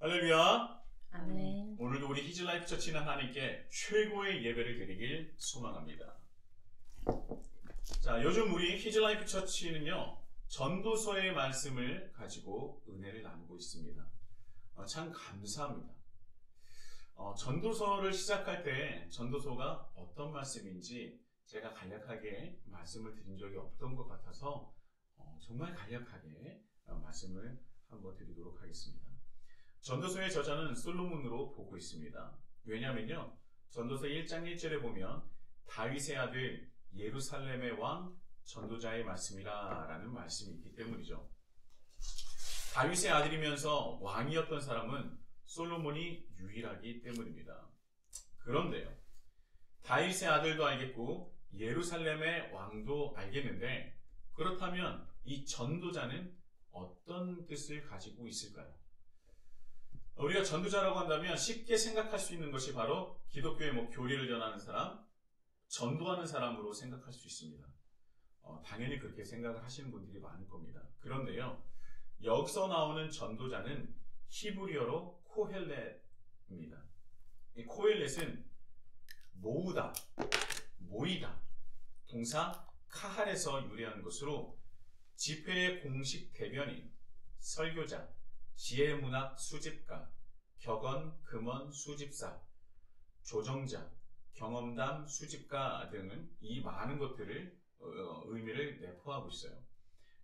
할렐루야. 아멘. 오늘도 우리 히즈라이프 처치는 하나님께 최고의 예배를 드리길 소망합니다. 자, 요즘 우리 히즈라이프 처치는요, 전도서의 말씀을 가지고 은혜를 나누고 있습니다. 참 감사합니다. 전도서를 시작할 때 전도서가 어떤 말씀인지 제가 간략하게 말씀을 드린 적이 없던 것 같아서 정말 간략하게 말씀을 한번 드리도록 하겠습니다. 전도서의 저자는 솔로몬으로 보고 있습니다. 왜냐하면요, 전도서 1장 1절에 보면 다윗의 아들 예루살렘의 왕 전도자의 말씀이라 라는 말씀이 있기 때문이죠. 다윗의 아들이면서 왕이었던 사람은 솔로몬이 유일하기 때문입니다. 그런데요, 다윗의 아들도 알겠고 예루살렘의 왕도 알겠는데, 그렇다면 이 전도자는 어떤 뜻을 가지고 있을까요? 우리가 전도자라고 한다면 쉽게 생각할 수 있는 것이 바로 기독교의 교리를 전하는 사람, 전도하는 사람으로 생각할 수 있습니다. 당연히 그렇게 생각을 하시는 분들이 많을 겁니다. 그런데요, 여기서 나오는 전도자는 히브리어로 코헬렛입니다. 이 코헬렛은 모으다, 모이다, 동사 카할에서 유래한 것으로 집회의 공식 대변인, 설교자, 지혜문학 수집가, 격언, 금언 수집사, 조정자, 경험담 수집가 등은 이 많은 것들을 의미를 내포하고 있어요.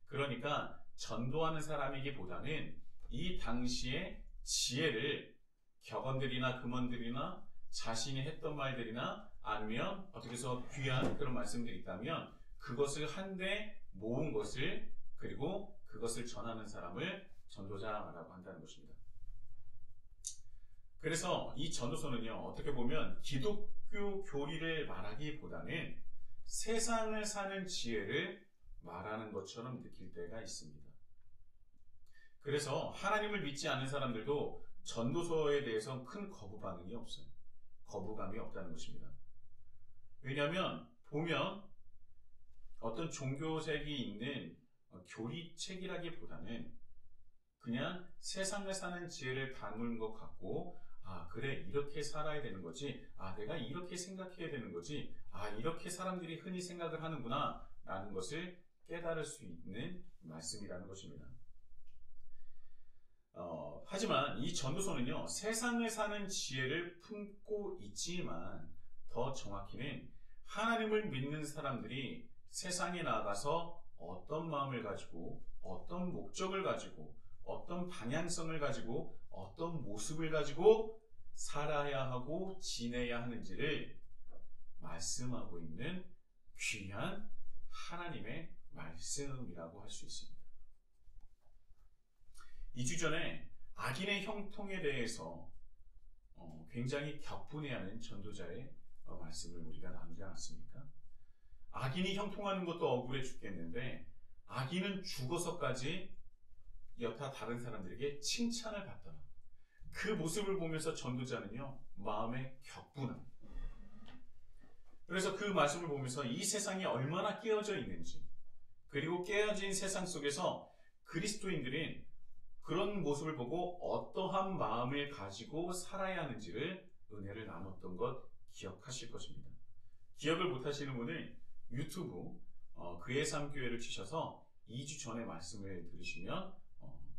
그러니까 전도하는 사람이기보다는 이 당시의 지혜를 격언들이나 금언들이나 자신이 했던 말들이나 아니면 어떻게 해서 귀한 그런 말씀들이 있다면 그것을 한데 모은 것을, 그리고 그것을 전하는 사람을 전도자라고 한다는 것입니다. 그래서 이 전도서는요, 어떻게 보면 기독교 교리를 말하기보다는 세상을 사는 지혜를 말하는 것처럼 느낄 때가 있습니다. 그래서 하나님을 믿지 않는 사람들도 전도서에 대해서 큰 거부 반응이 없어요. 거부감이 없다는 것입니다. 왜냐하면 보면 어떤 종교색이 있는 교리책이라기보다는 그냥 세상을 사는 지혜를 담은 것 같고, 아, 그래, 이렇게 살아야 되는 거지, 아, 내가 이렇게 생각해야 되는 거지, 아, 이렇게 사람들이 흔히 생각을 하는구나 라는 것을 깨달을 수 있는 말씀이라는 것입니다. 하지만 이 전도서는요, 세상을 사는 지혜를 품고 있지만 더 정확히는 하나님을 믿는 사람들이 세상에 나가서 어떤 마음을 가지고, 어떤 목적을 가지고, 어떤 방향성을 가지고, 어떤 모습을 가지고 살아야 하고 지내야 하는지를 말씀하고 있는 귀한 하나님의 말씀이라고 할 수 있습니다. 2주 전에 악인의 형통에 대해서 굉장히 격분해하는 전도자의 말씀을 우리가 나누지 않았습니까? 악인이 형통하는 것도 억울해 죽겠는데 악인은 죽어서까지 여타 다른 사람들에게 칭찬을 받더라. 그 모습을 보면서 전도자는요, 마음에 격분합니다. 그래서 그 말씀을 보면서 이 세상이 얼마나 깨어져 있는지, 그리고 깨어진 세상 속에서 그리스도인들은 그런 모습을 보고 어떠한 마음을 가지고 살아야 하는지를 은혜를 나눴던 것 기억하실 것입니다. 기억을 못하시는 분은 유튜브 그의 삶 교회를 치셔서 2주 전에 말씀을 들으시면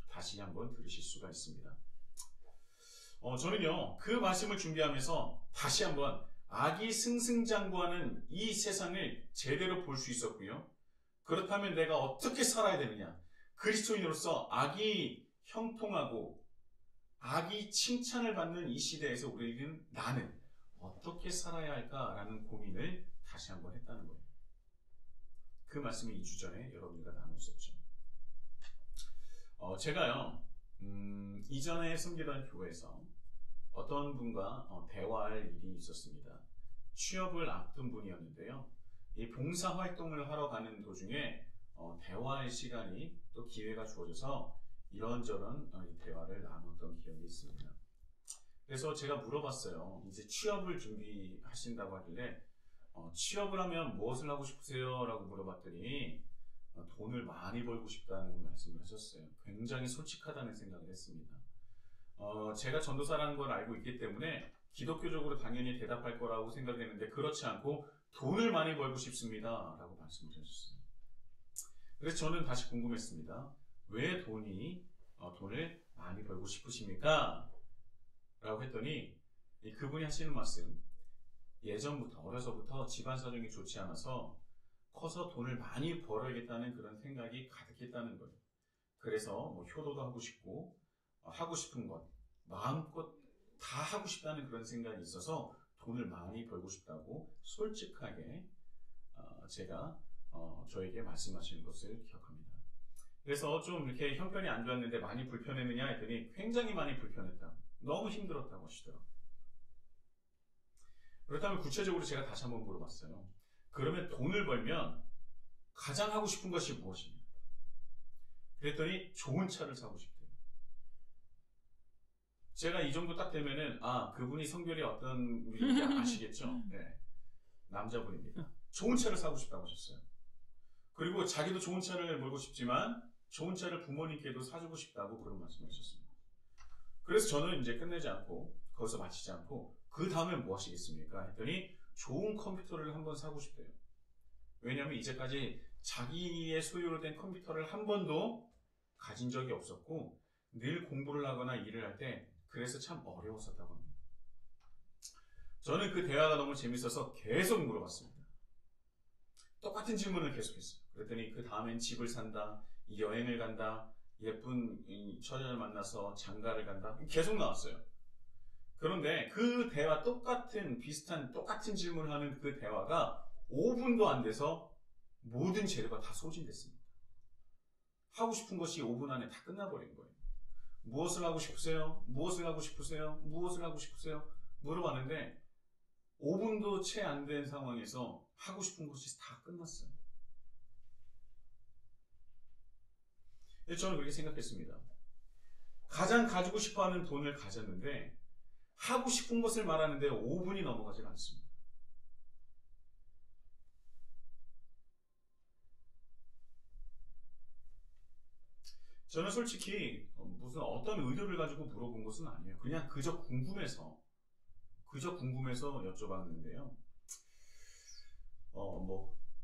다시 한번 들으실 수가 있습니다. 저는요, 그 말씀을 준비하면서 다시 한번 악이 승승장구하는 이 세상을 제대로 볼 수 있었고요. 그렇다면 내가 어떻게 살아야 되느냐? 그리스도인으로서 악이 형통하고 악이 칭찬을 받는 이 시대에서 나는 어떻게 살아야 할까라는 고민을 다시 한번 했다는 거예요. 그 말씀을 2주 전에 여러분과 나눴었죠. 제가요, 이전에 섬기던 교회에서 어떤 분과 대화할 일이 있었습니다. 취업을 앞둔 분이었는데요. 이 봉사활동을 하러 가는 도중에 대화할 시간이 또 기회가 주어져서 이런저런 대화를 나눴던 기억이 있습니다. 그래서 제가 물어봤어요. 이제 취업을 준비하신다고 하길래 취업을 하면 무엇을 하고 싶으세요? 라고 물어봤더니 돈을 많이 벌고 싶다는 말씀을 하셨어요. 굉장히 솔직하다는 생각을 했습니다. 제가 전도사라는 걸 알고 있기 때문에 기독교적으로 당연히 대답할 거라고 생각했는데 그렇지 않고 돈을 많이 벌고 싶습니다 라고 말씀을 해주셨어요. 그래서 저는 다시 궁금했습니다. 왜 돈을 많이 벌고 싶으십니까? 라고 했더니 그분이 하시는 말씀, 예전부터 어려서부터 집안 사정이 좋지 않아서 커서 돈을 많이 벌어야겠다는 그런 생각이 가득했다는 거예요. 그래서 뭐 효도도 하고 싶고 하고 싶은 것 마음껏 다 하고 싶다는 그런 생각이 있어서 돈을 많이 벌고 싶다고 솔직하게 제가 저에게 말씀하시는 것을 기억합니다. 그래서 좀 이렇게 형편이 안 좋았는데 많이 불편했느냐 했더니 굉장히 많이 불편했다. 너무 힘들었다고 하시더라고요. 그렇다면 구체적으로 제가 다시 한번 물어봤어요. 그러면 돈을 벌면 가장 하고 싶은 것이 무엇이냐? 그랬더니 좋은 차를 사고 싶대요. 제가 이 정도 딱 되면은 그분이 성별이 어떤 분인지 아시겠죠? 네. 남자분입니다. 좋은 차를 사고 싶다고 하셨어요. 그리고 자기도 좋은 차를 몰고 싶지만 좋은 차를 부모님께도 사주고 싶다고 그런 말씀을 하셨습니다. 그래서 저는 이제 끝내지 않고 거기서 마치지 않고 그 다음에 뭐 하시겠습니까? 했더니 좋은 컴퓨터를 한번 사고 싶대요. 왜냐하면 이제까지 자기의 소유로 된 컴퓨터를 한 번도 가진 적이 없었고 늘 공부를 하거나 일을 할 때 그래서 참 어려웠었다고 합니다. 저는 그 대화가 너무 재밌어서 계속 물어봤습니다. 똑같은 질문을 계속했어요. 그랬더니 그 다음엔 집을 산다, 여행을 간다, 예쁜 처자를 만나서 장가를 간다, 계속 나왔어요. 그런데 그 대화 비슷한 똑같은 질문을 하는 그 대화가 5분도 안 돼서 모든 재료가 다 소진됐습니다. 하고 싶은 것이 5분 안에 다 끝나버린 거예요. 무엇을 하고 싶으세요? 무엇을 하고 싶으세요? 무엇을 하고 싶으세요? 물어봤는데 5분도 채 안 된 상황에서 하고 싶은 것이 다 끝났어요. 저는 그렇게 생각했습니다. 가장 가지고 싶어하는 돈을 가졌는데 하고 싶은 것을 말하는데 5분이 넘어가질 않습니다. 저는 솔직히 무슨 어떤 의도를 가지고 물어본 것은 아니에요. 그냥 그저 궁금해서 여쭤봤는데요.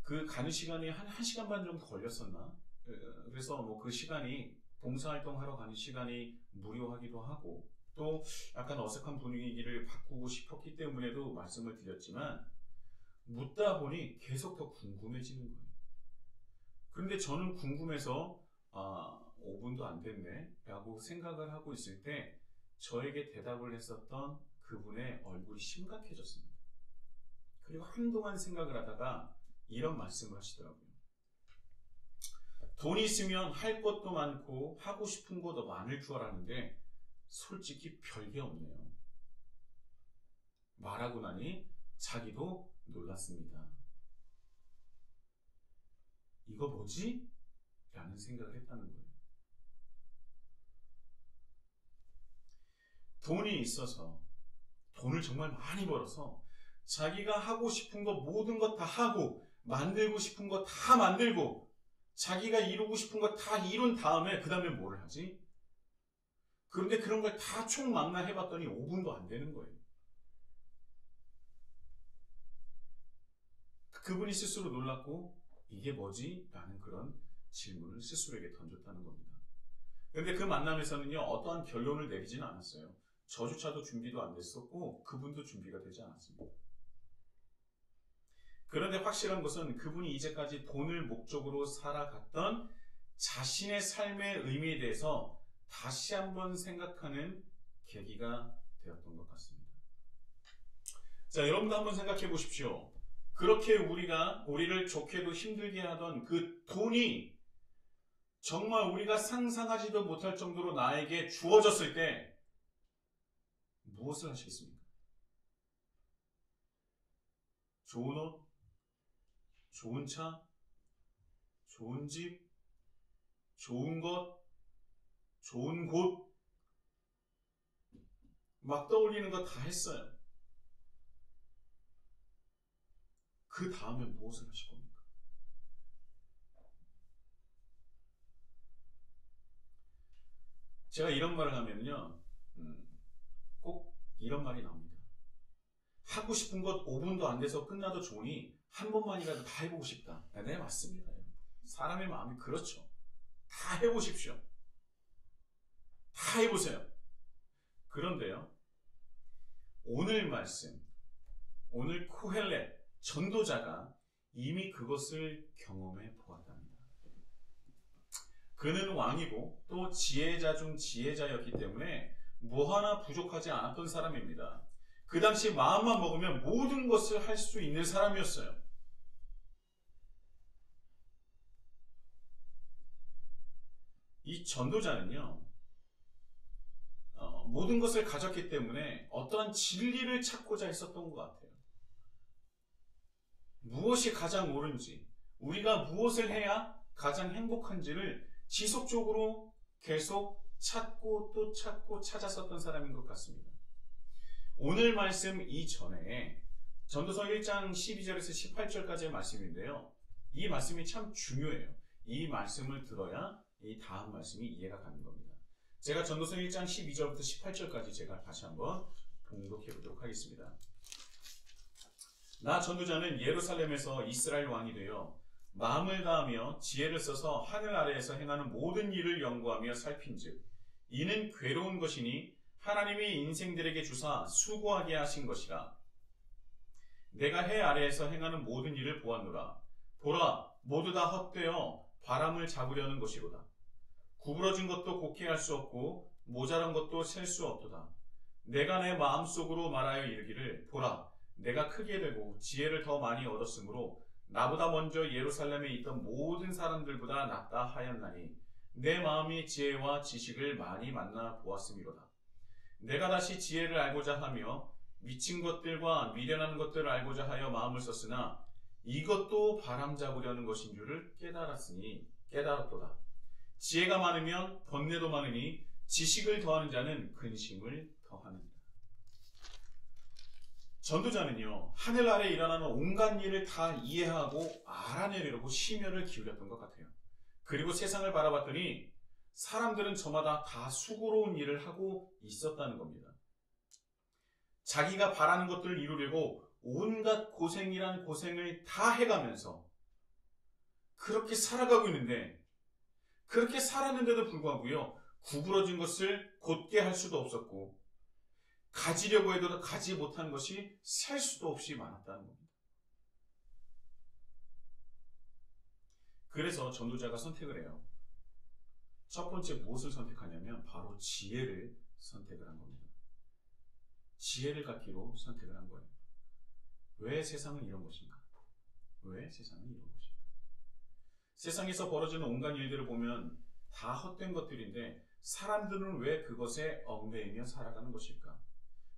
그 가는 시간이 한 1시간 반 정도 걸렸었나? 그래서 그 시간이 봉사활동 하러 가는 시간이 무료하기도 하고 또 약간 어색한 분위기를 바꾸고 싶었기 때문에도 말씀을 드렸지만 묻다 보니 계속 더 궁금해지는 거예요. 그런데 저는 궁금해서 5분도 안 됐네 라고 생각을 하고 있을 때 저에게 대답을 했었던 그분의 얼굴이 심각해졌습니다. 그리고 한동안 생각을 하다가 이런 말씀을 하시더라고요. 돈이 있으면 할 것도 많고 하고 싶은 것도 많을 줄 알았는데 솔직히 별게 없네요. 말하고 나니 자기도 놀랐습니다. 이거 뭐지? 라는 생각을 했다는 거예요. 돈이 있어서 돈을 정말 많이 벌어서 자기가 하고 싶은 거 모든 것 다 하고 만들고 싶은 거 다 만들고 자기가 이루고 싶은 거 다 이룬 다음에 그 다음에 뭘 하지? 그런데 그런 걸 다 총망라해봤더니 5분도 안 되는 거예요. 그분이 스스로 놀랐고 이게 뭐지? 라는 그런 질문을 스스로에게 던졌다는 겁니다. 그런데 그 만남에서는요 어떠한 결론을 내리지는 않았어요. 저조차도 준비도 안 됐었고 그분도 준비가 되지 않았습니다. 그런데 확실한 것은 그분이 이제까지 돈을 목적으로 살아갔던 자신의 삶의 의미에 대해서 다시 한번 생각하는 계기가 되었던 것 같습니다. 자, 여러분도 한번 생각해 보십시오. 그렇게 우리를 좋게도 힘들게 하던 그 돈이 정말 우리가 상상하지도 못할 정도로 나에게 주어졌을 때 무엇을 하시겠습니까? 좋은 옷, 좋은 차, 좋은 집, 좋은 것, 좋은 곳, 막 떠올리는 거 다 했어요. 그 다음에 무엇을 하실 겁니까? 제가 이런 말을 하면요, 꼭 이런 말이 나옵니다. 하고 싶은 것 5분도 안 돼서 끝나도 좋으니 한 번만이라도 다 해보고 싶다. 네, 맞습니다. 사람의 마음이 그렇죠. 다 해보십시오. 다 해보세요. 그런데요, 오늘 말씀, 오늘 코헬렛 전도자가 이미 그것을 경험해 보았답니다. 그는 왕이고 또 지혜자 중 지혜자였기 때문에 뭐 하나 부족하지 않았던 사람입니다. 그 당시 마음만 먹으면 모든 것을 할 수 있는 사람이었어요. 이 전도자는요, 모든 것을 가졌기 때문에 어떠한 진리를 찾고자 했었던 것 같아요. 무엇이 가장 옳은지, 우리가 무엇을 해야 가장 행복한지를 지속적으로 계속 찾고 또 찾고 찾았었던 사람인 것 같습니다. 오늘 말씀 이전에 전도서 1장 12절에서 18절까지의 말씀인데요. 이 말씀이 참 중요해요. 이 말씀을 들어야 이 다음 말씀이 이해가 가는 겁니다. 제가 전도서 1장 12절부터 18절까지 제가 다시 한번 봉독해 보도록 하겠습니다. 나 전도자는 예루살렘에서 이스라엘 왕이 되어 마음을 다하며 지혜를 써서 하늘 아래에서 행하는 모든 일을 연구하며 살핀즉 이는 괴로운 것이니 하나님이 인생들에게 주사 수고하게 하신 것이라. 내가 해 아래에서 행하는 모든 일을 보았노라. 보라, 모두 다 헛되어 바람을 잡으려는 것이로다. 구부러진 것도 곱게 할 수 없고 모자란 것도 셀 수 없도다. 내가 내 마음속으로 말하여 이르기를 보라, 내가 크게 되고 지혜를 더 많이 얻었으므로 나보다 먼저 예루살렘에 있던 모든 사람들보다 낫다 하였나니 내 마음이 지혜와 지식을 많이 만나 보았음이로다. 내가 다시 지혜를 알고자 하며 미친 것들과 미련한 것들을 알고자 하여 마음을 썼으나 이것도 바람 잡으려는 것인 줄을 깨달았도다. 지혜가 많으면 번뇌도 많으니 지식을 더하는 자는 근심을 더하느니라. 전도자는요, 하늘 아래 일어나는 온갖 일을 다 이해하고 알아내려고 심혈을 기울였던 것 같아요. 그리고 세상을 바라봤더니 사람들은 저마다 다 수고로운 일을 하고 있었다는 겁니다. 자기가 바라는 것들을 이루려고 온갖 고생이란 고생을 다 해가면서 그렇게 살아가고 있는데, 그렇게 살았는데도 불구하고요, 구부러진 것을 곧게 할 수도 없었고 가지려고 해도 가지 못한 것이 셀 수도 없이 많았다는 겁니다. 그래서 전도자가 선택을 해요. 첫 번째 무엇을 선택하냐면 바로 지혜를 선택을 한 겁니다. 지혜를 갖기로 선택을 한 거예요. 왜 세상은 이런 것인가? 왜 세상은 이런 것인가? 세상에서 벌어지는 온갖 일들을 보면 다 헛된 것들인데 사람들은 왜 그것에 얽매이며 살아가는 것일까?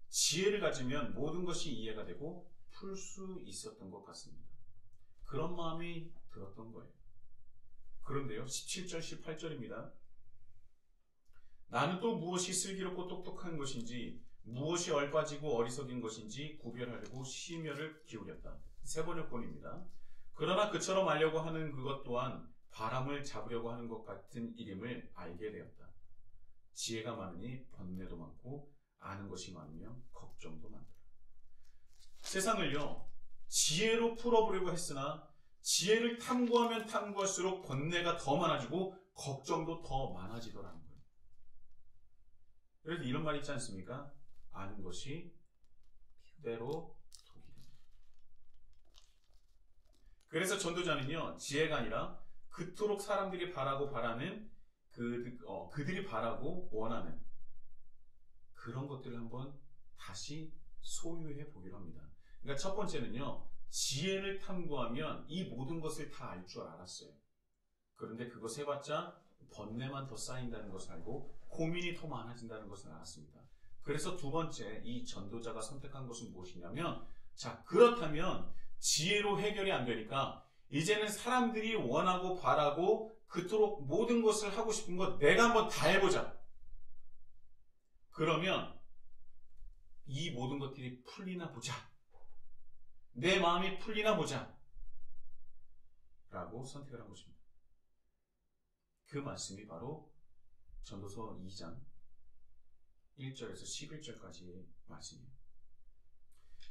지혜를 가지면 모든 것이 이해가 되고 풀 수 있었던 것 같습니다. 그런 마음이 들었던 거예요. 그런데요, 17절, 18절입니다. 나는 또 무엇이 슬기롭고 똑똑한 것인지 무엇이 얼빠지고 어리석인 것인지 구별하려고 심혈을 기울였다. 세 번역본입니다. 그러나 그처럼 알려고 하는 그것 또한 바람을 잡으려고 하는 것 같은 일임을 알게 되었다. 지혜가 많으니 번뇌도 많고 아는 것이 많으면 걱정도 많더라. 세상을요, 지혜로 풀어보려고 했으나 지혜를 탐구하면 탐구할수록 번뇌가 더 많아지고 걱정도 더 많아지더라는 거예요. 그래서 이런 말 있지 않습니까? 아는 것이 때로 독이 됩니다. 그래서 전도자는요, 지혜가 아니라 그토록 사람들이 바라고 바라는 그들이 바라고 원하는 그런 것들을 한번 다시 소유해 보기로 합니다. 그러니까 첫 번째는요, 지혜를 탐구하면 이 모든 것을 다 알 줄 알았어요. 그런데 그것 해봤자 번뇌만 더 쌓인다는 것을 알고 고민이 더 많아진다는 것을 알았습니다. 그래서 두 번째, 이 전도자가 선택한 것은 무엇이냐면, 자, 그렇다면 지혜로 해결이 안 되니까 이제는 사람들이 원하고 바라고 그토록 모든 것을 하고 싶은 것 내가 한번 다 해보자. 그러면 이 모든 것들이 풀리나 보자. 내 마음이 풀리나 보자. 라고 선택을 한 것입니다. 그 말씀이 바로 전도서 2장 1절에서 11절까지 말씀이에요.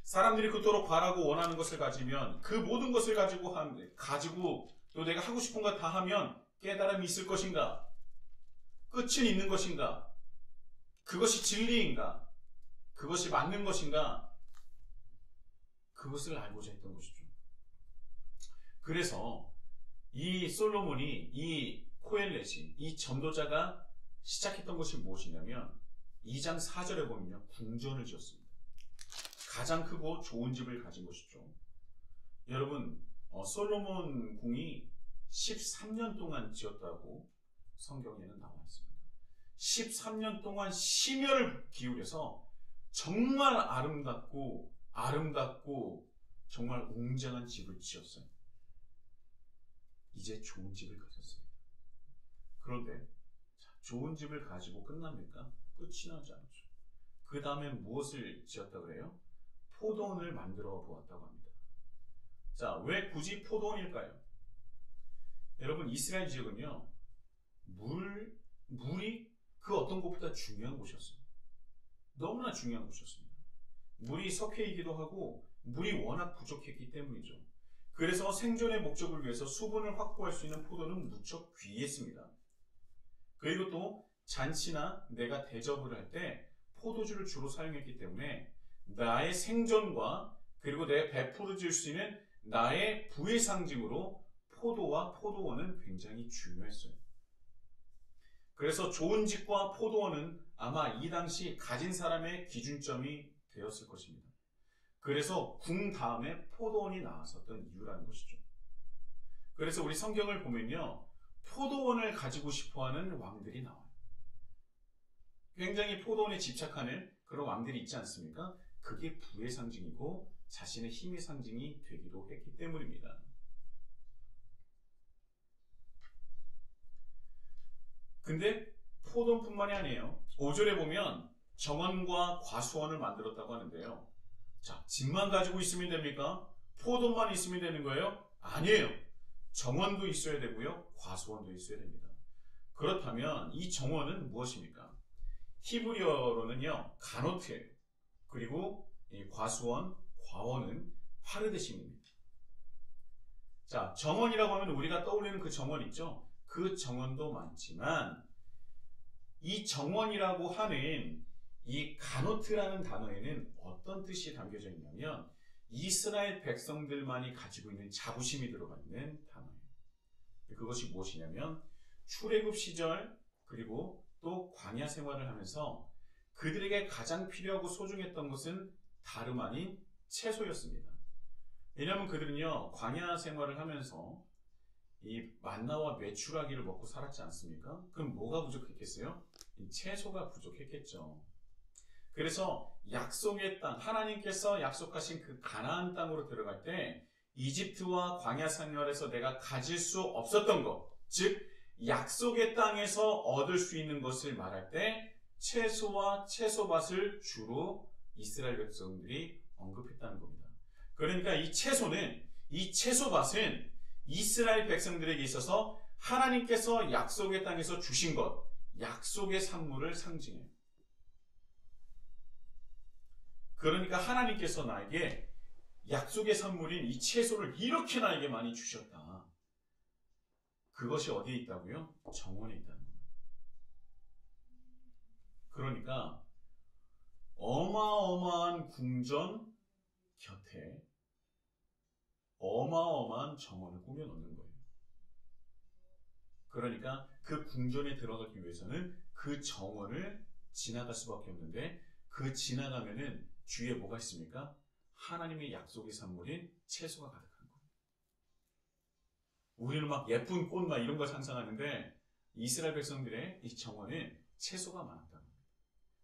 사람들이 그토록 바라고 원하는 것을 가지면 그 모든 것을 가지고 또 내가 하고 싶은 것 다 하면 깨달음이 있을 것인가? 끝은 있는 것인가? 그것이 진리인가? 그것이 맞는 것인가? 그것을 알고자 했던 것이죠. 그래서 이 솔로몬이, 이 코엘렛이, 이 전도자가 시작했던 것이 무엇이냐면 2장 4절에 보면요, 궁전을 지었습니다. 가장 크고 좋은 집을 가진 것이죠. 여러분, 솔로몬 궁이 13년 동안 지었다고 성경에는 나와 있습니다. 13년 동안 심혈을 기울여서 정말 아름답고 정말 웅장한 집을 지었어요. 이제 좋은 집을 가졌습니다. 그런데 좋은 집을 가지고 끝납니까? 끝이 나지 않죠. 그 다음에 무엇을 지었다고 그래요? 포도원을 만들어 보았다고 합니다. 자, 왜 굳이 포도원일까요? 여러분, 이스라엘 지역은요, 물이 그 어떤 곳보다 중요한 곳이었어요. 너무나 중요한 곳이었습니다. 물이 석회이기도 하고 물이 워낙 부족했기 때문이죠. 그래서 생존의 목적을 위해서 수분을 확보할 수 있는 포도는 무척 귀했습니다. 그리고 또 잔치나 내가 대접을 할 때 포도주를 주로 사용했기 때문에 나의 생존과 그리고 내 배부를 수 있는 나의 부의 상징으로 포도와 포도원은 굉장히 중요했어요. 그래서 좋은 집과 포도원은 아마 이 당시 가진 사람의 기준점이 되었을 것입니다. 그래서 궁 다음에 포도원이 나왔었던 이유라는 것이죠. 그래서 우리 성경을 보면요, 포도원을 가지고 싶어하는 왕들이 나와요. 굉장히 포도원에 집착하는 그런 왕들이 있지 않습니까? 그게 부의 상징이고 자신의 힘의 상징이 되기도 했기 때문입니다. 근데 포도원뿐만이 아니에요. 5절에 보면 정원과 과수원을 만들었다고 하는데요. 자, 집만 가지고 있으면 됩니까? 포도만 있으면 되는 거예요? 아니에요. 정원도 있어야 되고요, 과수원도 있어야 됩니다. 그렇다면 이 정원은 무엇입니까? 히브리어로는요, 가노트예요. 그리고 이 과수원, 과원은 파르데심입니다. 자, 정원이라고 하면 우리가 떠올리는 그 정원 있죠? 그 정원도 많지만 이 정원이라고 하는 이 가노트라는 단어에는 어떤 뜻이 담겨져 있냐면 이스라엘 백성들만이 가지고 있는 자부심이 들어가 있는 단어예요. 그것이 무엇이냐면 출애굽 시절 그리고 또 광야 생활을 하면서 그들에게 가장 필요하고 소중했던 것은 다름 아닌 채소였습니다. 왜냐하면 그들은요, 광야 생활을 하면서 이 만나와 메추라기를 먹고 살았지 않습니까? 그럼 뭐가 부족했겠어요? 이 채소가 부족했겠죠. 그래서 약속의 땅, 하나님께서 약속하신 그 가나안 땅으로 들어갈 때 이집트와 광야 생활에서 내가 가질 수 없었던 것, 즉 약속의 땅에서 얻을 수 있는 것을 말할 때 채소와 채소밭을 주로 이스라엘 백성들이 언급했다는 겁니다. 그러니까 이 채소는, 이 채소밭은 이스라엘 백성들에게 있어서 하나님께서 약속의 땅에서 주신 것, 약속의 산물을 상징해요. 그러니까 하나님께서 나에게 약속의 산물인 이 채소를 이렇게 나에게 많이 주셨다. 그것이 어디에 있다고요? 정원에 있다는 겁니다. 그러니까 어마어마한 궁전 곁에 어마어마한 정원을 꾸며놓는 거예요. 그러니까 그 궁전에 들어가기 위해서는 그 정원을 지나갈 수밖에 없는데 그 지나가면은 뒤에 뭐가 있습니까? 하나님의 약속의 산물인 채소가 가득한 거예요. 우리는 막 예쁜 꽃 막 이런 걸 상상하는데 이스라엘 백성들의 이 정원에 채소가 많았다는 겁니다.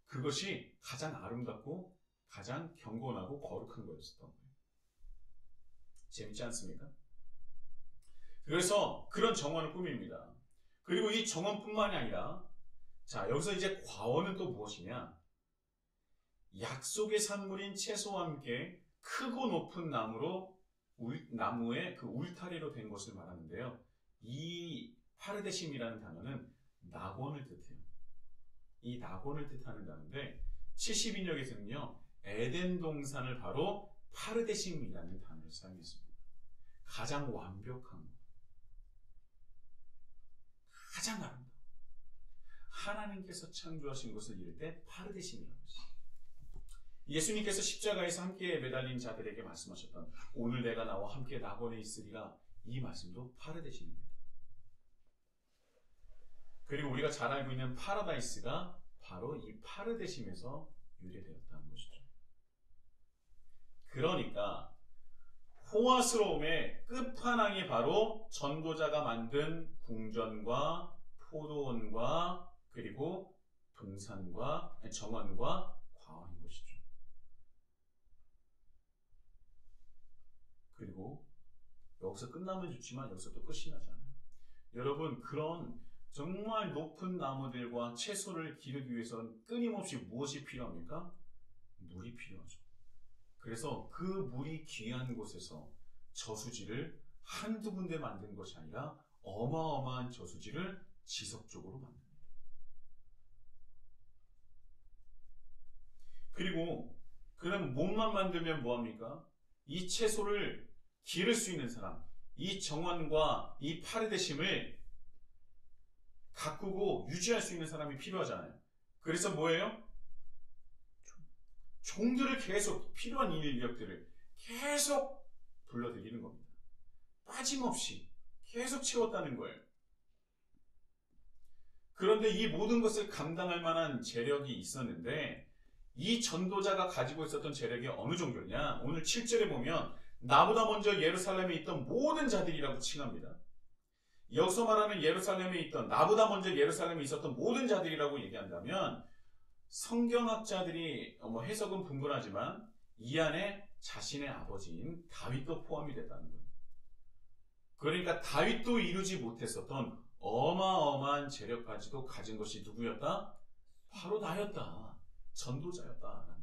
그것이 가장 아름답고 가장 경건하고 거룩한 거였었던 거예요. 재밌지 않습니까? 그래서 그런 정원을 꾸밉니다. 그리고 이 정원뿐만이 아니라 자, 여기서 이제 과원은 또 무엇이냐? 약속의 산물인 채소와 함께 크고 높은 나무의 그 울타리로 된 것을 말하는데요. 이 파르데심이라는 단어는 낙원을 뜻해요. 이 낙원을 뜻하는 단어인데 70인역에서는요 에덴 동산을 바로 파르데심이라는 단어를 사용했습니다. 가장 완벽한 것, 가장 아름다운 하나님께서 창조하신 것을 이룰 때 파르데심이라고 했어요. 예수님께서 십자가에서 함께 매달린 자들에게 말씀하셨던 오늘 내가 나와 함께 낙원에 있으리라, 이 말씀도 파르데심입니다. 그리고 우리가 잘 알고 있는 파라다이스가 바로 이 파르데심에서 유래되었다는 것이죠. 그러니까 호화스러움의 끝판왕이 바로 전도자가 만든 궁전과 포도원과 그리고 동산과 정원과 과원인 것이죠. 그리고 여기서 끝나면 좋지만 여기서 또 끝이 나지 않아요. 여러분, 그런 정말 높은 나무들과 채소를 기르기 위해서는 끊임없이 무엇이 필요합니까? 물이 필요하죠. 그래서 그 물이 귀한 곳에서 저수지를 한두 군데 만든 것이 아니라 어마어마한 저수지를 지속적으로 만듭니다. 그리고 그럼 몸만 만들면 뭐합니까? 이 채소를 기를 수 있는 사람, 이 정원과 이 파르데심을 가꾸고 유지할 수 있는 사람이 필요하잖아요. 그래서 뭐예요? 종들을 계속, 필요한 인력들을 계속 불러들이는 겁니다. 빠짐없이 계속 채웠다는 거예요. 그런데 이 모든 것을 감당할 만한 재력이 있었는데 이 전도자가 가지고 있었던 재력이 어느 정도냐? 오늘 7절에 보면 나보다 먼저 예루살렘에 있던 모든 자들이라고 칭합니다. 여기서 말하는 예루살렘에 있던, 나보다 먼저 예루살렘에 있었던 모든 자들이라고 얘기한다면 성경학자들이 해석은 분분하지만 이 안에 자신의 아버지인 다윗도 포함이 됐다는 거예요. 그러니까 다윗도 이루지 못했었던 어마어마한 재력까지도 가진 것이 누구였다? 바로 나였다. 전도자였다라는 거예요.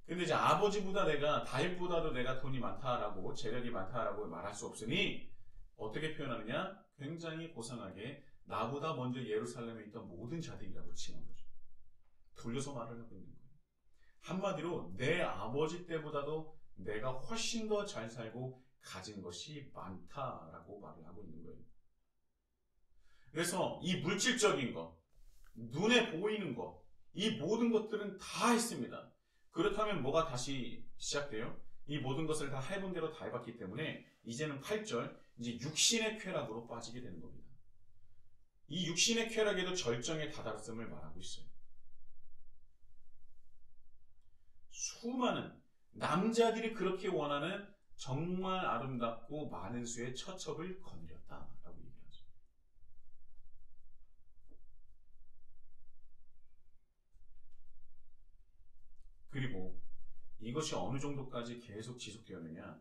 근데 이제 아버지보다 다윗보다도 내가 돈이 많다라고, 재력이 많다라고 말할 수 없으니 어떻게 표현하느냐? 굉장히 고상하게 나보다 먼저 예루살렘에 있던 모든 자들이라고 칭한 거죠. 돌려서 말을 하고 있는 거예요. 한마디로 내 아버지 때보다도 내가 훨씬 더 잘 살고 가진 것이 많다라고 말을 하고 있는 거예요. 그래서 이 물질적인 것, 눈에 보이는 것, 이 모든 것들은 다 했습니다. 그렇다면 뭐가 다시 시작돼요? 이 모든 것을 다 해본 대로 다 해봤기 때문에 이제는 8절, 이제 육신의 쾌락으로 빠지게 되는 겁니다. 이 육신의 쾌락에도 절정에 다다랐음을 말하고 있어요. 수많은 남자들이 그렇게 원하는 정말 아름답고 많은 수의 처첩을 거느렸다라고 얘기하죠. 그리고 이것이 어느 정도까지 계속 지속되었느냐?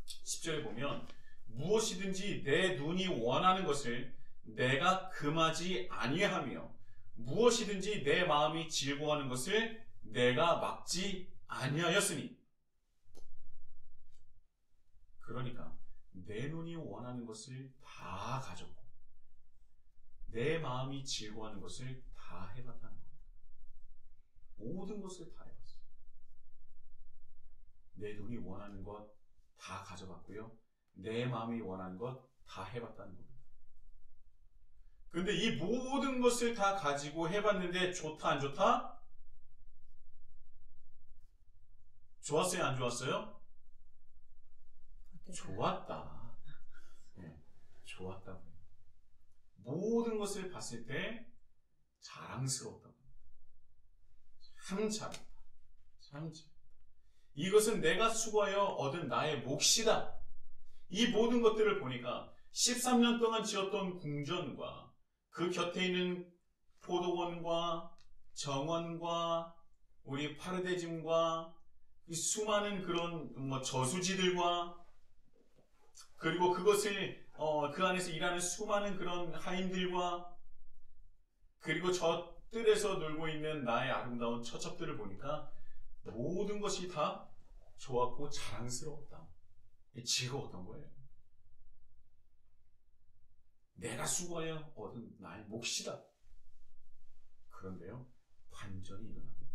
10절에 보면 무엇이든지 내 눈이 원하는 것을 내가 금하지 아니하며 무엇이든지 내 마음이 즐거워하는 것을 내가 막지 아니하였으니. 그러니까 내 눈이 원하는 것을 다 가졌고 내 마음이 즐거워하는 것을 다 해봤다는 겁니다. 모든 것을 다 해봤어요. 내 눈이 원하는 것 다 가져봤고요. 내 마음이 원하는 것 다 해봤다는 겁니다. 근데 이 모든 것을 다 가지고 해봤는데 좋다 안 좋다? 좋았어요 안 좋았어요? 좋았다. 네, 좋았다고요. 모든 것을 봤을 때 자랑스러웠다고. 참 잘했다. 참 잘했다. 이것은 내가 수고하여 얻은 나의 몫이다. 이 모든 것들을 보니까 13년 동안 지었던 궁전과 그 곁에 있는 포도원과 정원과 우리 파르데짐과 이 수많은 그런 저수지들과 그리고 그것을 그 안에서 일하는 수많은 그런 하인들과 그리고 저 뜰에서 놀고 있는 나의 아름다운 처첩들을 보니까 모든 것이 다 좋았고 자랑스러웠다. 즐거웠던 거예요. 내가 수고하여 얻은 나의 몫이다. 그런데요, 반전이 일어납니다.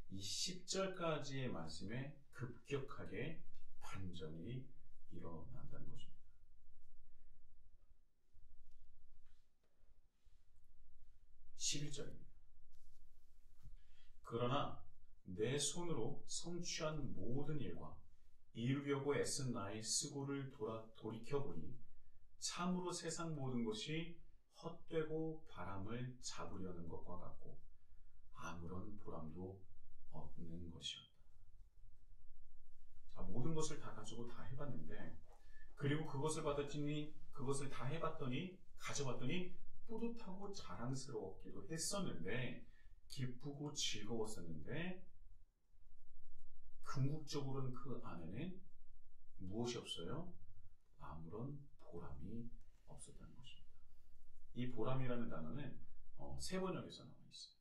이 10절까지의 말씀에 급격하게 반전이 일어난다는 것입니다. 11절입니다. 그러나 내 손으로 성취한 모든 일과 이루려고 애쓴 나의 수고를 돌이켜보니 참으로 세상 모든 것이 헛되고 바람을 잡으려는 것과 같고 아무런 보람도 없는 것이었다. 자, 모든 것을 다 가지고 다 해봤는데, 그리고 그것을 다 해봤더니 가져봤더니 뿌듯하고 자랑스러웠기도 했었는데, 기쁘고 즐거웠었는데, 궁극적으로는 그 안에는 무엇이 없어요? 아무런 보람이 없었다는 것입니다. 이 보람이라는 단어는 세 번역에서 나와 있어요.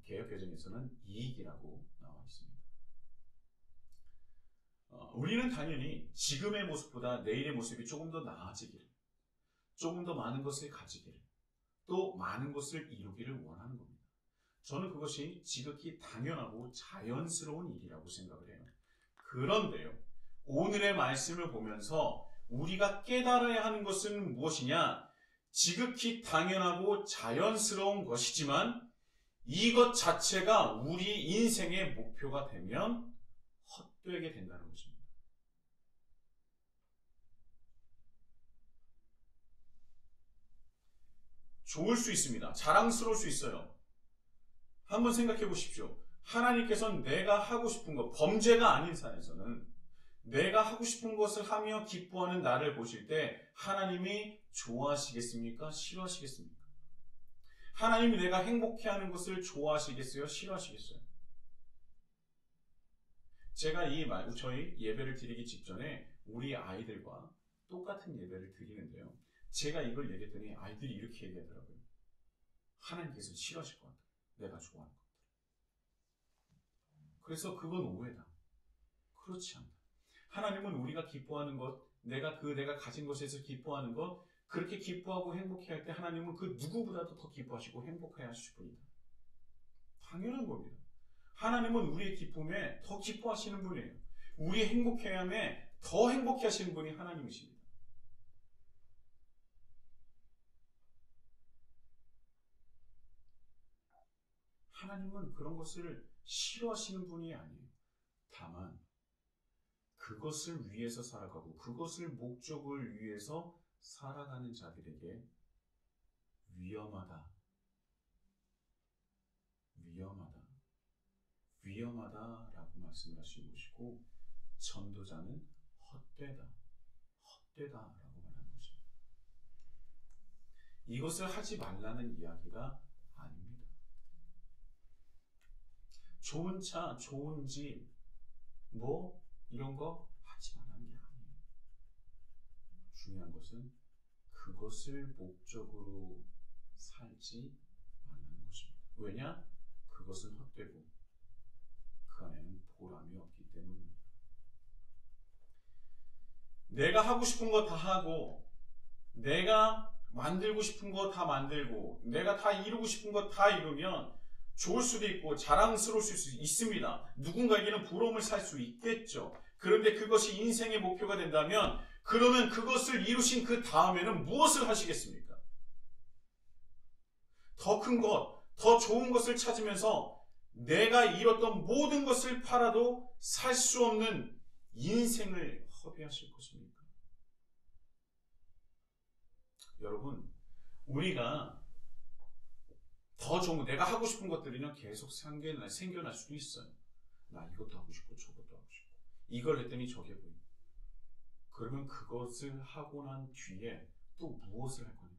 개역개정에서는 이익이라고 나와 있습니다. 우리는 당연히 지금의 모습보다 내일의 모습이 조금 더 나아지기를, 조금 더 많은 것을 가지기를, 또 많은 것을 이루기를 원하는 겁니다. 저는 그것이 지극히 당연하고 자연스러운 일이라고 생각을 해요. 그런데요, 오늘의 말씀을 보면서 우리가 깨달아야 하는 것은 무엇이냐? 지극히 당연하고 자연스러운 것이지만 이것 자체가 우리 인생의 목표가 되면 헛되게 된다는 것입니다. 좋을 수 있습니다. 자랑스러울 수 있어요. 한번 생각해 보십시오. 하나님께서는 내가 하고 싶은 것, 범죄가 아닌 산에서는 내가 하고 싶은 것을 하며 기뻐하는 나를 보실 때 하나님이 좋아하시겠습니까? 싫어하시겠습니까? 하나님이 내가 행복해하는 것을 좋아하시겠어요? 싫어하시겠어요? 제가 저희 예배를 드리기 직전에 우리 아이들과 똑같은 예배를 드리는데요. 제가 이걸 얘기했더니 아이들이 이렇게 얘기하더라고요. 하나님께서 싫어하실 것 같아요. 내가 좋아하는 것들. 그래서 그건 오해다. 그렇지 않다. 하나님은 우리가 기뻐하는 것, 내가 가진 것에서 기뻐하는 것, 그렇게 기뻐하고 행복해할 때 하나님은 그 누구보다도 더 기뻐하시고 행복해 하실 분이다. 당연한 겁니다. 하나님은 우리의 기쁨에 더 기뻐하시는 분이에요. 우리의 행복해함에 더 행복해 하시는 분이 하나님이십니다. 하나님은 그런 것을 싫어하시는 분이 아니에요. 다만 그것을 위해서 살아가고 그것을 목적을 위해서 살아가는 자들에게 위험하다라고 말씀을 하신 것이고, 전도자는 헛되다라고 말하는 것입니다. 이것을 하지 말라는 이야기가 아닙니다. 좋은 차, 좋은 집, 이런 거 하지 말라는 게 아니에요. 중요한 것은 그것을 목적으로 살지 말라는 것입니다. 왜냐? 그것은 헛되고 그 안에는 보람이 없기 때문입니다. 내가 하고 싶은 거 다 하고, 내가 만들고 싶은 거 다 만들고, 내가 다 이루고 싶은 거 다 이루면 좋을 수도 있고 자랑스러울 수 있습니다. 누군가에게는 부러움을 살 수 있겠죠. 그런데 그것이 인생의 목표가 된다면, 그러면 그것을 이루신 그 다음에는 무엇을 하시겠습니까? 더 큰 것, 더 좋은 것을 찾으면서 내가 잃었던 모든 것을 팔아도 살 수 없는 인생을 허비하실 것입니까? 여러분, 우리가 더 좋은, 내가 하고 싶은 것들이면 계속 생겨날 수도 있어요. 나 이것도 하고 싶고 저것도 하고 싶고, 이걸 했더니 저게 보이고. 그러면 그것을 하고 난 뒤에 또 무엇을 할 거냐?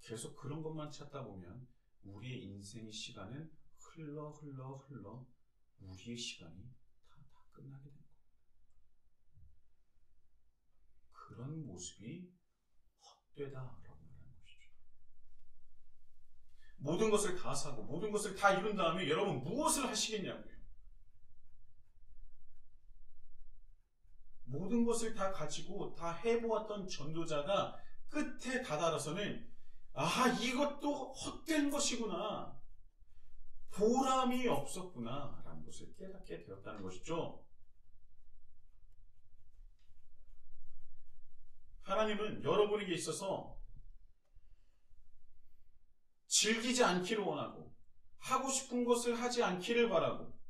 계속 그런 것만 찾다 보면 우리의 인생의 시간은 흘러 우리의 시간이 다 끝나게 될 거예요. 그런 모습이 헛되다라고 말하는 것이죠. 모든 것을 다 사고 모든 것을 다 이룬 다음에 여러분 무엇을 하시겠냐고요. 모든 것을 다 가지고 다 해보았던 전도자가 끝에 다다라서는 이것도 헛된 것이구나. 보람이 없었구나. 라는 것을 깨닫게 되었다는 것이죠. 하나님은 여러분에게 있어서 즐기지 않기를 원하고 하고 싶은 것을 하지 않기를 바라고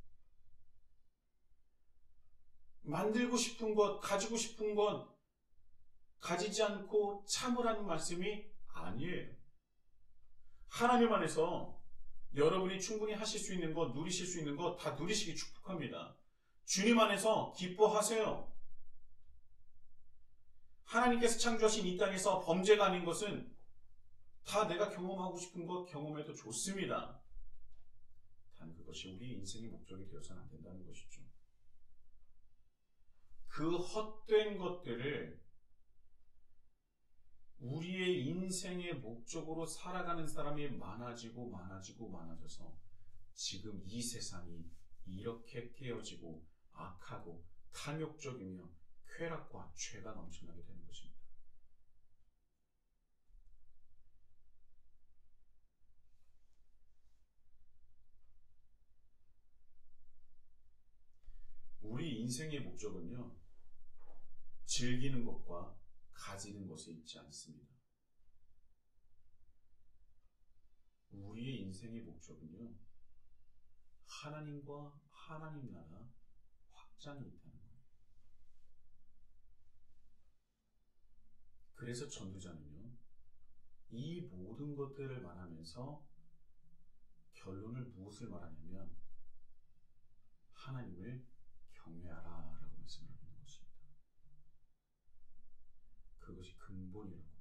만들고 싶은 것, 가지고 싶은 것 가지지 않고 참으라는 말씀이 아니에요. 하나님 안에서 여러분이 충분히 하실 수 있는 것, 누리실 수 있는 것 다 누리시기 축복합니다. 주님 안에서 기뻐하세요. 하나님께서 창조하신 이 땅에서 범죄가 아닌 것은 다 내가 경험하고 싶은 것 경험해도 좋습니다. 단 그것이 우리 인생의 목적이 되어서는 안 된다는 것이죠. 그 헛된 것들을 우리의 인생의 목적으로 살아가는 사람이 많아져서 지금 이 세상이 이렇게 깨어지고 악하고 탐욕적이며 쾌락과 죄가 넘쳐나게 되는 것입니다. 우리 인생의 목적은요, 즐기는 것과 가지는 것에 있지 않습니다. 우리의 인생의 목적은요, 하나님과 하나님 나라 확장이 있다는 거예요. 그래서 전도자는요, 이 모든 것들을 말하면서 결론을 무엇을 말하냐면 하나님을 경외하라 라고 말씀을 하고 있는 것입니다. 그것이 근본이라고,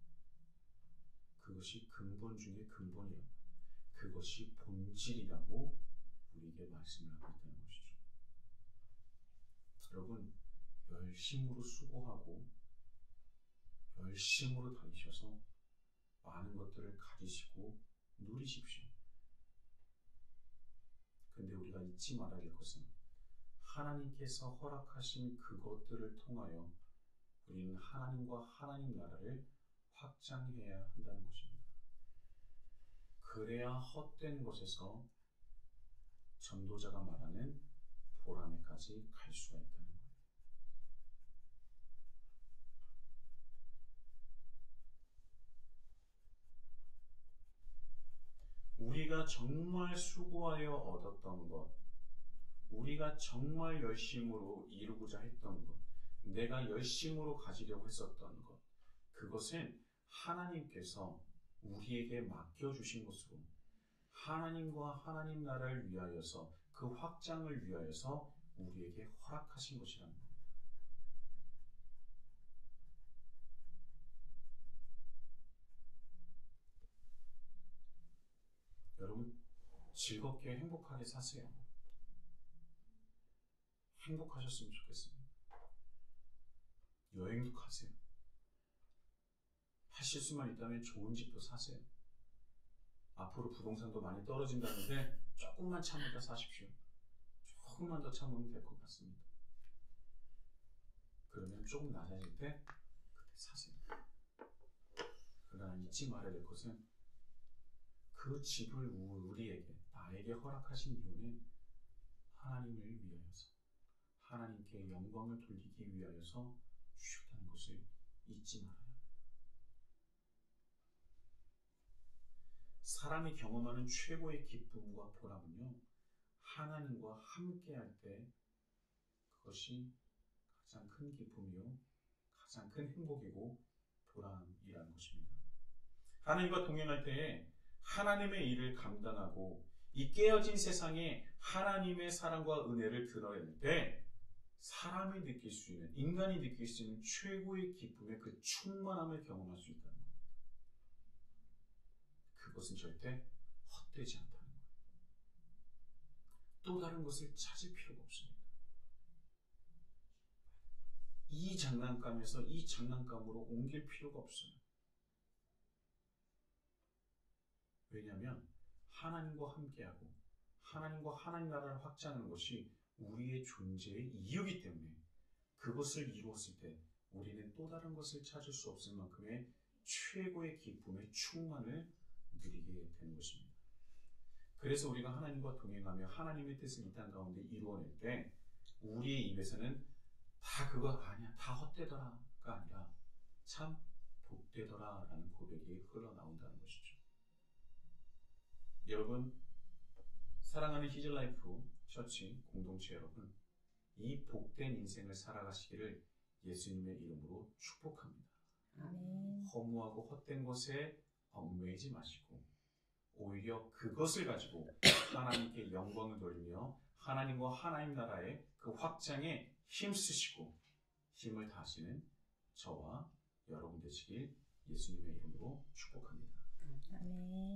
그것이 근본 중에 근본이라고, 그것이 본질이라고 우리에게 말씀을 하고 있다는 것이죠. 여러분, 열심으로 수고하고 열심으로 다니셔서 많은 것들을 가지시고 누리십시오. 근데 우리가 잊지 말아야 될 것은 하나님께서 허락하신 그것들을 통하여 우리는 하나님과 하나님 나라를 확장해야 한다는 것입니다. 그래야 헛된 것에서 전도자가 말하는 보람에까지 갈 수가 있다는 거예요. 우리가 정말 수고하여 얻었던 것, 우리가 정말 열심으로 이루고자 했던 것, 내가 열심으로 가지려고 했었던 것, 그것은 하나님께서 우리에게 맡겨주신 것으로 하나님과 하나님 나라를 위하여서 그 확장을 위하여서 우리에게 허락하신 것이라는 겁니다. 여러분, 즐겁게 행복하게 사세요. 행복하셨으면 좋겠습니다. 여행도 가세요. 하실 수만 있다면 좋은 집도 사세요. 앞으로 부동산도 많이 떨어진다는데 조금만 참으다 사십시오. 조금만 더 참으면 될 것 같습니다. 그러면 조금 낮아질 때 그때 사세요. 그러나 잊지 말아야 될 것은 그 집을 우리에게, 나에게 허락하신 이유는 하나님을 위하여서, 하나님께 영광을 돌리기 위하여서 주셨다는 것을 잊지 말아야 합니다. 사람이 경험하는 최고의 기쁨과 보람은요, 하나님과 함께할 때 그것이 가장 큰 기쁨이요, 가장 큰 행복이고 보람이라는 것입니다. 하나님과 동행할 때에 하나님의 일을 감당하고 이 깨어진 세상에 하나님의 사랑과 은혜를 드러낼 때 사람이 느낄 수 있는, 인간이 느낄 수 있는 최고의 기쁨의 그 충만함을 경험할 수 있다는 거예요. 그것은 절대 헛되지 않다는 거예요. 또 다른 것을 찾을 필요가 없습니다. 이 장난감에서 이 장난감으로 옮길 필요가 없어요. 왜냐하면 하나님과 함께하고 하나님과 하나님 나라를 확장하는 것이 우리의 존재의 이유이기 때문에 그것을 이루었을 때 우리는 또 다른 것을 찾을 수 없을 만큼의 최고의 기쁨의 충만을 누리게 되는 것입니다. 그래서 우리가 하나님과 동행하며 하나님의 뜻을 이 땅 가운데 이루어낼 때 우리의 입에서는 다 그거 아니야, 다 헛되더라가 아니라 참 복되더라라는 고백이 흘러나온다는 것이죠. 여러분, 사랑하는 히즐라이프 처치 공동체 여러분, 이 복된 인생을 살아가시기를 예수님의 이름으로 축복합니다. 아멘. 허무하고 헛된 것에 얽매이지 마시고 오히려 그것을 가지고 하나님께 영광을 돌리며 하나님과 하나님 나라의 그 확장에 힘쓰시고 힘을 다하시는 저와 여러분 되시길 예수님의 이름으로 축복합니다. 아멘.